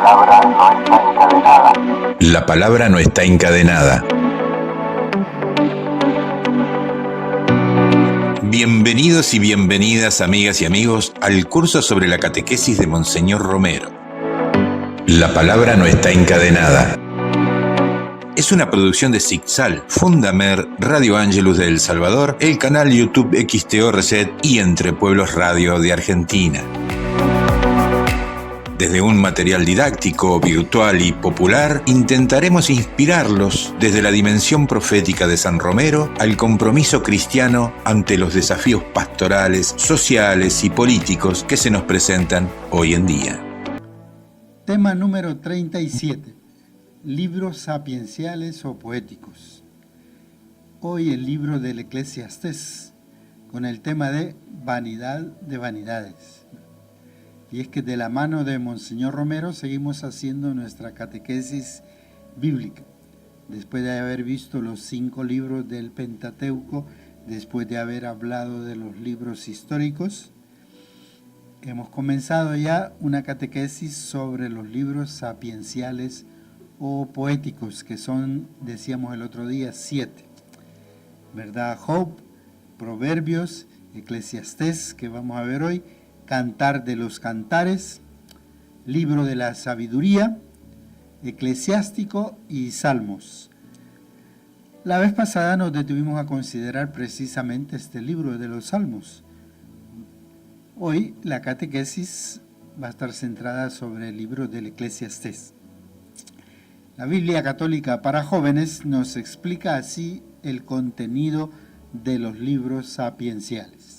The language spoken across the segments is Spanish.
palabra no está encadenada. La palabra no está encadenada. Bienvenidos y bienvenidas, amigas y amigos, al curso sobre la catequesis de Monseñor Romero. La palabra no está encadenada. Es una producción de Zigzal, Fundamer, Radio Ángelus de El Salvador, el canal YouTube XTO Reset y Entre Pueblos Radio de Argentina. Desde un material didáctico, virtual y popular, intentaremos inspirarlos desde la dimensión profética de San Romero al compromiso cristiano ante los desafíos pastorales, sociales y políticos que se nos presentan hoy en día. Tema número 37. Libros sapienciales o poéticos. Hoy el libro del Eclesiastés, con el tema de vanidad de vanidades. Y es que de la mano de Monseñor Romero seguimos haciendo nuestra catequesis bíblica. Después de haber visto los 5 libros del Pentateuco, después de haber hablado de los libros históricos, hemos comenzado ya una catequesis sobre los libros sapienciales o poéticos, que son, decíamos el otro día, 7. ¿Verdad? Job, Proverbios, Eclesiastés, que vamos a ver hoy, Cantar de los Cantares, Libro de la Sabiduría, Eclesiástico y Salmos. La vez pasada nos detuvimos a considerar precisamente este libro de los Salmos. Hoy la catequesis va a estar centrada sobre el libro del Eclesiastés. La Biblia Católica para Jóvenes nos explica así el contenido de los libros sapienciales.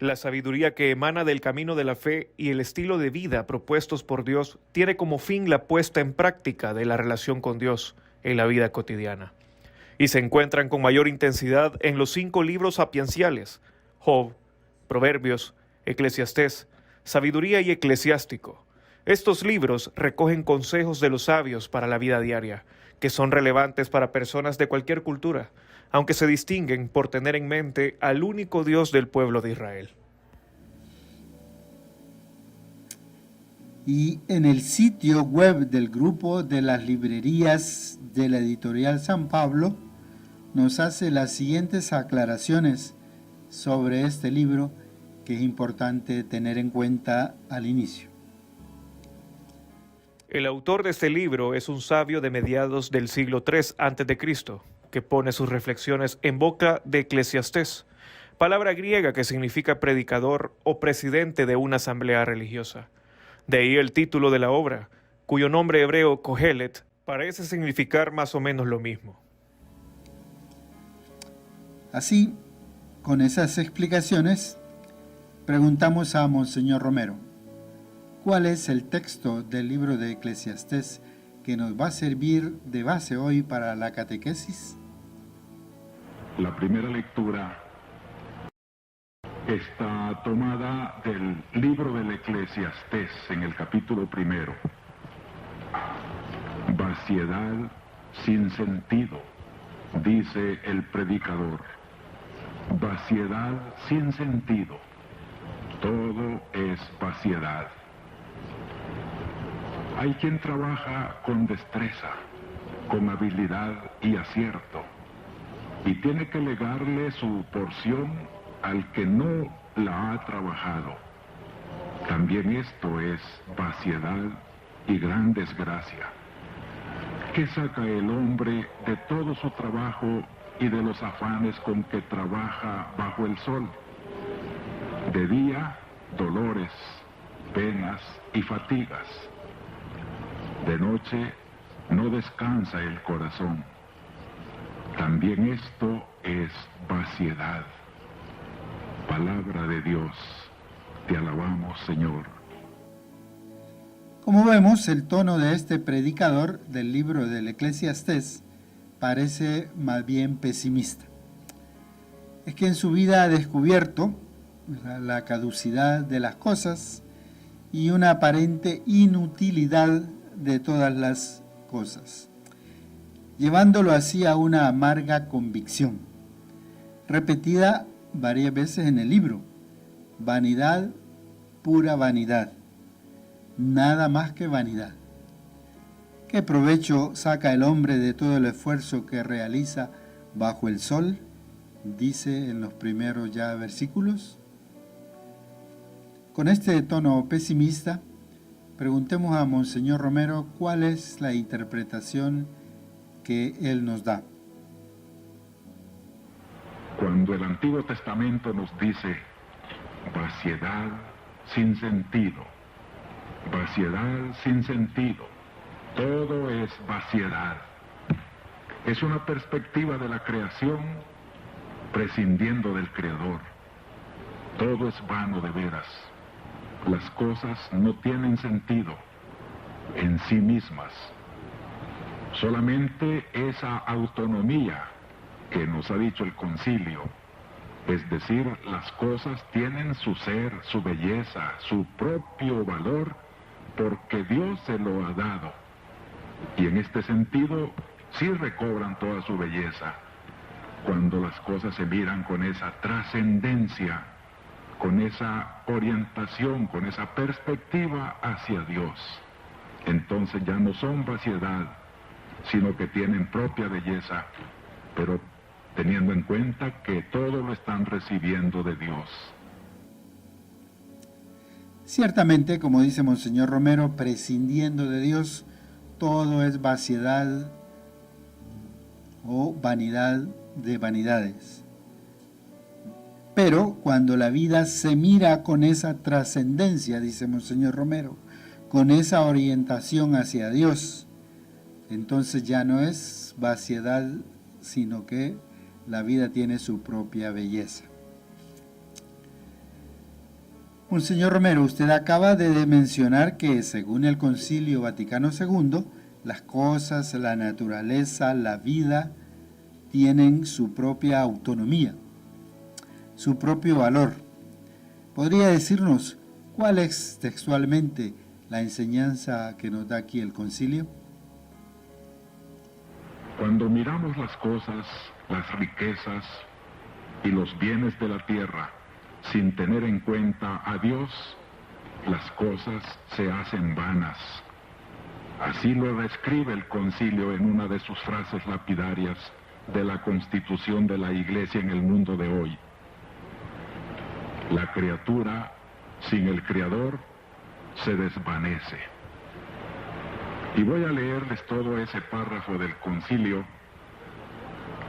La sabiduría que emana del camino de la fe y el estilo de vida propuestos por Dios tiene como fin la puesta en práctica de la relación con Dios en la vida cotidiana. Y se encuentran con mayor intensidad en los 5 libros sapienciales: Job, Proverbios, Eclesiastés, Sabiduría y Eclesiástico. Estos libros recogen consejos de los sabios para la vida diaria, que son relevantes para personas de cualquier cultura, aunque se distinguen por tener en mente al único Dios del pueblo de Israel. Y en el sitio web del grupo de las librerías de la editorial San Pablo, nos hace las siguientes aclaraciones sobre este libro que es importante tener en cuenta al inicio. El autor de este libro es un sabio de mediados del siglo III a.C., que pone sus reflexiones en boca de Eclesiastés, palabra griega que significa predicador o presidente de una asamblea religiosa. De ahí el título de la obra, cuyo nombre hebreo Kohelet parece significar más o menos lo mismo. Así, con esas explicaciones, preguntamos a Monseñor Romero, ¿cuál es el texto del libro de Eclesiastés que nos va a servir de base hoy para la catequesis? La primera lectura está tomada del libro del Eclesiastés en el capítulo 1. Vaciedad sin sentido, dice el predicador. Vaciedad sin sentido. Todo es vaciedad. Hay quien trabaja con destreza, con habilidad y acierto, y tiene que legarle su porción al que no la ha trabajado. También esto es vaciedad y gran desgracia. ¿Qué saca el hombre de todo su trabajo y de los afanes con que trabaja bajo el sol? De día, dolores, penas y fatigas. De noche, no descansa el corazón. También esto es vaciedad. Palabra de Dios, te alabamos, Señor. Como vemos, el tono de este predicador del libro del Eclesiastés parece más bien pesimista. Es que en su vida ha descubierto la caducidad de las cosas y una aparente inutilidad de todas las cosas, llevándolo así a una amarga convicción, repetida varias veces en el libro: vanidad, pura vanidad. nada más que vanidad. ¿Qué provecho saca el hombre de todo el esfuerzo que realiza bajo el sol? Dice en los primeros ya versículos. Con este tono pesimista, preguntemos a Monseñor Romero cuál es la interpretación que él nos da. Cuando el Antiguo Testamento nos dice vaciedad sin sentido, todo es vaciedad. Es una perspectiva de la creación prescindiendo del Creador. Todo es vano de veras. Las cosas no tienen sentido en sí mismas. Solamente esa autonomía que nos ha dicho el concilio, es decir, las cosas tienen su ser, su belleza, su propio valor, porque Dios se lo ha dado. Y en este sentido, sí recobran toda su belleza, cuando las cosas se miran con esa trascendencia, con esa orientación, con esa perspectiva hacia Dios. Entonces ya no son vaciedad, sino que tienen propia belleza, pero teniendo en cuenta que todo lo están recibiendo de Dios. Ciertamente, como dice Monseñor Romero, prescindiendo de Dios, todo es vaciedad o vanidad de vanidades. Pero cuando la vida se mira con esa trascendencia, dice Monseñor Romero, con esa orientación hacia Dios, entonces ya no es vaciedad, sino que la vida tiene su propia belleza. Monseñor Romero, usted acaba de mencionar que según el Concilio Vaticano II, las cosas, la naturaleza, la vida, tienen su propia autonomía, su propio valor. ¿Podría decirnos cuál es textualmente la enseñanza que nos da aquí el Concilio? Cuando miramos las cosas, las riquezas y los bienes de la tierra, sin tener en cuenta a Dios, las cosas se hacen vanas. Así lo describe el concilio en una de sus frases lapidarias de la constitución de la Iglesia en el mundo de hoy. La criatura sin el Creador se desvanece. Y voy a leerles todo ese párrafo del concilio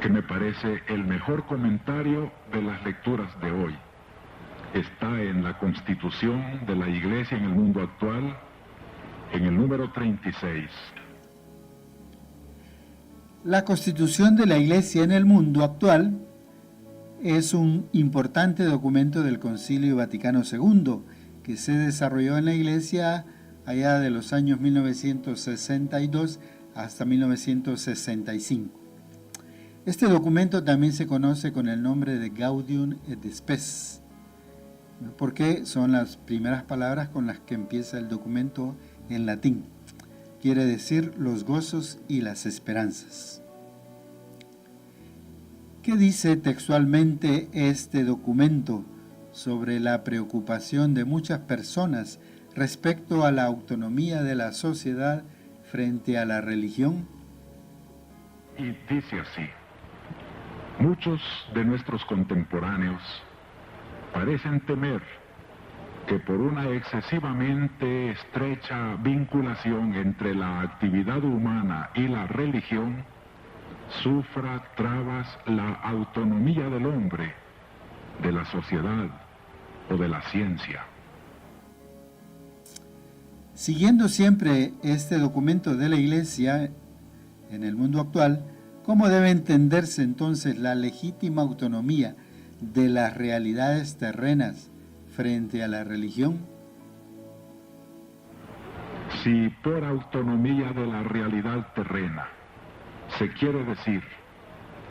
que me parece el mejor comentario de las lecturas de hoy. Está en la Constitución de la Iglesia en el mundo actual, en el número 36. La Constitución de la Iglesia en el mundo actual es un importante documento del Concilio Vaticano II que se desarrolló en la Iglesia allá de los años 1962 hasta 1965. Este documento también se conoce con el nombre de Gaudium et Spes, porque son las primeras palabras con las que empieza el documento en latín. Quiere decir los gozos y las esperanzas. ¿Qué dice textualmente este documento sobre la preocupación de muchas personas respecto a la autonomía de la sociedad frente a la religión? Y dice así: muchos de nuestros contemporáneos parecen temer que por una excesivamente estrecha vinculación entre la actividad humana y la religión sufra trabas la autonomía del hombre, de la sociedad o de la ciencia. Siguiendo siempre este documento de la Iglesia en el mundo actual, ¿cómo debe entenderse entonces la legítima autonomía de las realidades terrenas frente a la religión? Si por autonomía de la realidad terrena se quiere decir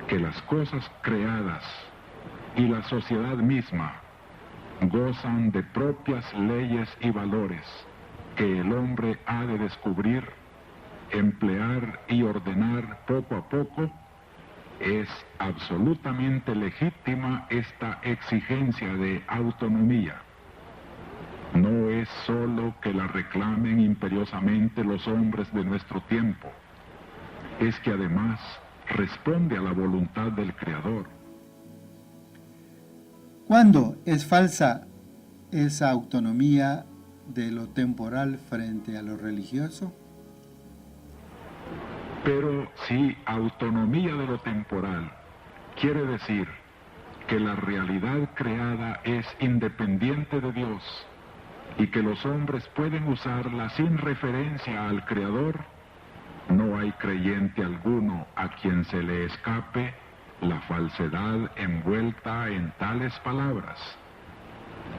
que las cosas creadas y la sociedad misma gozan de propias leyes y valores que el hombre ha de descubrir, emplear y ordenar poco a poco, es absolutamente legítima esta exigencia de autonomía. No es sólo que la reclamen imperiosamente los hombres de nuestro tiempo. Es que además responde a la voluntad del Creador. ¿Cuándo es falsa esa autonomía de lo temporal frente a lo religioso? Pero si autonomía de lo temporal quiere decir que la realidad creada es independiente de Dios y que los hombres pueden usarla sin referencia al Creador, no hay creyente alguno a quien se le escape la falsedad envuelta en tales palabras.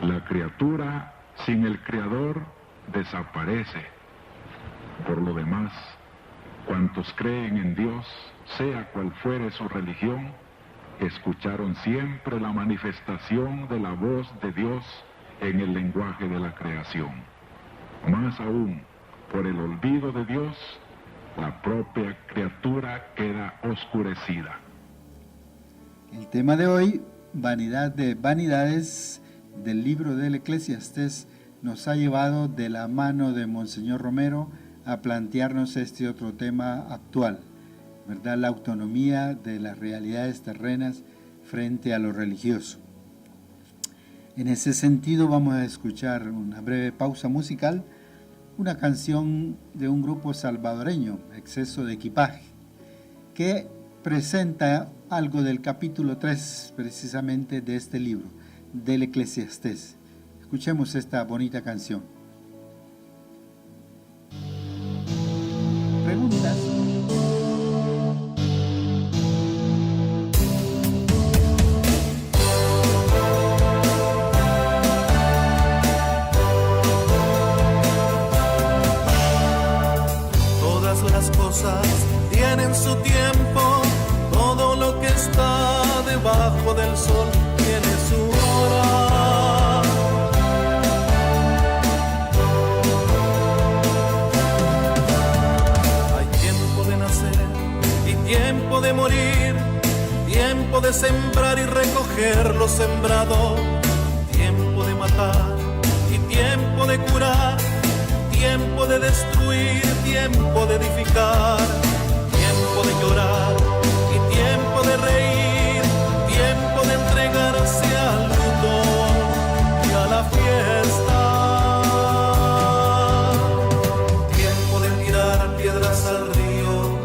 La criatura sin el Creador desaparece. Por lo demás, cuantos creen en Dios, sea cual fuere su religión, escucharon siempre la manifestación de la voz de Dios en el lenguaje de la creación. Más aún, por el olvido de Dios, la propia criatura queda oscurecida. El tema de hoy, vanidad de vanidades, del libro del Eclesiastés, nos ha llevado de la mano de Monseñor Romero a plantearnos este otro tema actual, ¿verdad? La autonomía de las realidades terrenas frente a lo religioso. En ese sentido vamos a escuchar una breve pausa musical, una canción de un grupo salvadoreño, Exceso de Equipaje, que presenta algo del capítulo 3 precisamente de este libro, del Eclesiastés. Escuchemos esta bonita canción. ¿Preguntas? Todas las cosas tienen su tiempo, todo lo que está debajo del sol tiene su hora. Hay tiempo de nacer y tiempo de morir, tiempo de sembrar y recoger lo sembrado, tiempo de matar y tiempo de curar, tiempo de destruir, tiempo de edificar, tiempo de llorar y tiempo de reír, tiempo de entregarse al luto y a la fiesta, tiempo de tirar piedras al río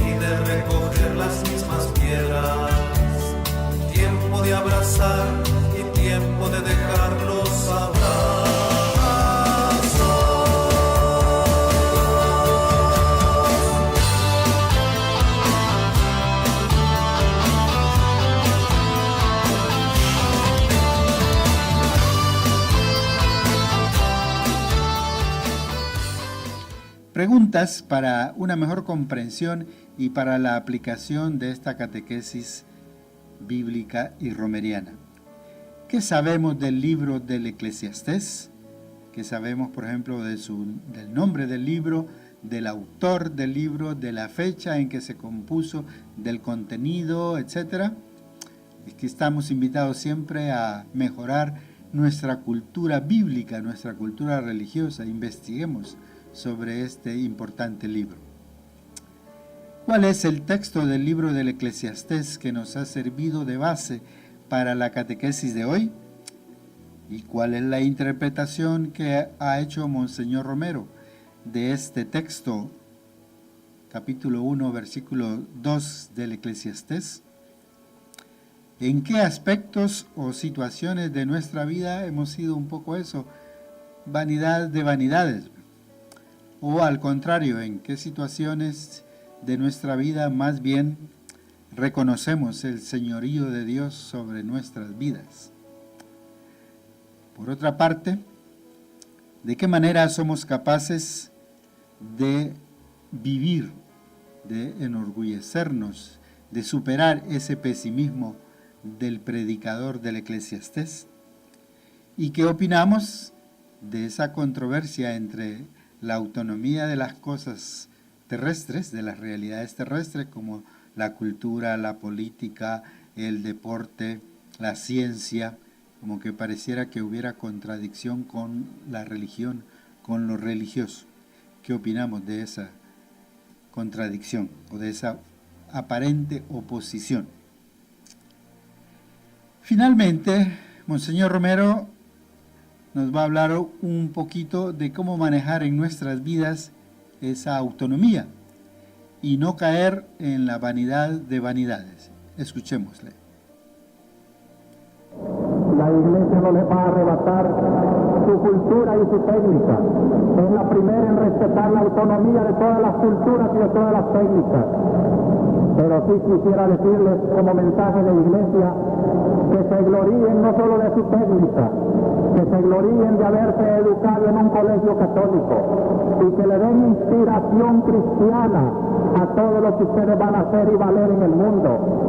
y de recoger las mismas piedras, tiempo de abrazar y tiempo de dejarlos hablar. Preguntas para una mejor comprensión y para la aplicación de esta catequesis bíblica y romeriana. ¿Qué sabemos del libro del Eclesiastés? ¿Qué sabemos, por ejemplo, del nombre del libro, del autor del libro, de la fecha en que se compuso, del contenido, etcétera? Es que estamos invitados siempre a mejorar nuestra cultura bíblica, nuestra cultura religiosa. Investiguemos sobre este importante libro. ¿Cuál es el texto del libro del Eclesiastés que nos ha servido de base para la catequesis de hoy? ¿Y cuál es la interpretación que ha hecho Monseñor Romero de este texto, capítulo 1, versículo 2 del Eclesiastés? ¿En qué aspectos o situaciones de nuestra vida hemos sido un poco eso, vanidad de vanidades? O al contrario, ¿en qué situaciones de nuestra vida más bien reconocemos el señorío de Dios sobre nuestras vidas? Por otra parte, ¿de qué manera somos capaces de vivir, de enorgullecernos, de superar ese pesimismo del predicador del Eclesiastés? ¿Y qué opinamos de esa controversia entre la autonomía de las cosas terrestres, de las realidades terrestres, como la cultura, la política, el deporte, la ciencia, como que pareciera que hubiera contradicción con la religión, con lo religioso. ¿Qué opinamos de esa contradicción o de esa aparente oposición? Finalmente, Monseñor Romero nos va a hablar un poquito de cómo manejar en nuestras vidas esa autonomía y no caer en la vanidad de vanidades. Escuchémosle. La Iglesia no les va a arrebatar su cultura y su técnica. Es la primera en respetar la autonomía de todas las culturas y de todas las técnicas. Pero sí quisiera decirles como mensaje de Iglesia que se gloríen no solo de su técnica, que se gloríen de haberse educado en un colegio católico y que le den inspiración cristiana a todo lo que ustedes van a hacer y valer en el mundo.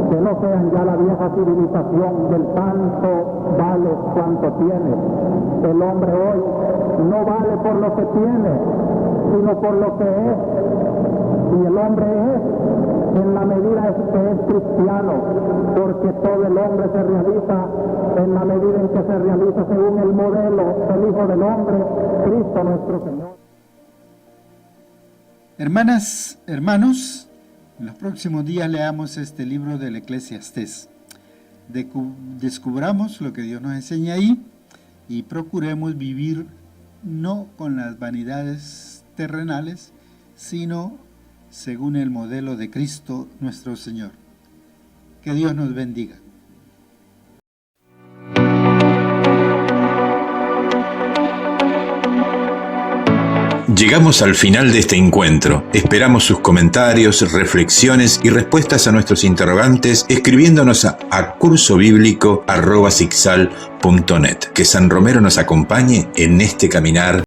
Que no sean ya la vieja civilización del tanto vale cuanto tiene. El hombre hoy no vale por lo que tiene, sino por lo que es. Y el hombre es en la medida que es cristiano, porque todo el hombre se realiza en la medida en que se realiza según el modelo del Hijo del Hombre, Cristo nuestro Señor. Hermanas, hermanos, en los próximos días leamos este libro del Eclesiastés. Descubramos lo que Dios nos enseña ahí y procuremos vivir no con las vanidades terrenales, sino según el modelo de Cristo nuestro Señor. Que Dios nos bendiga. Llegamos al final de este encuentro. Esperamos sus comentarios, reflexiones y respuestas a nuestros interrogantes escribiéndonos a cursobiblico@sicsal.net. Que San Romero nos acompañe en este caminar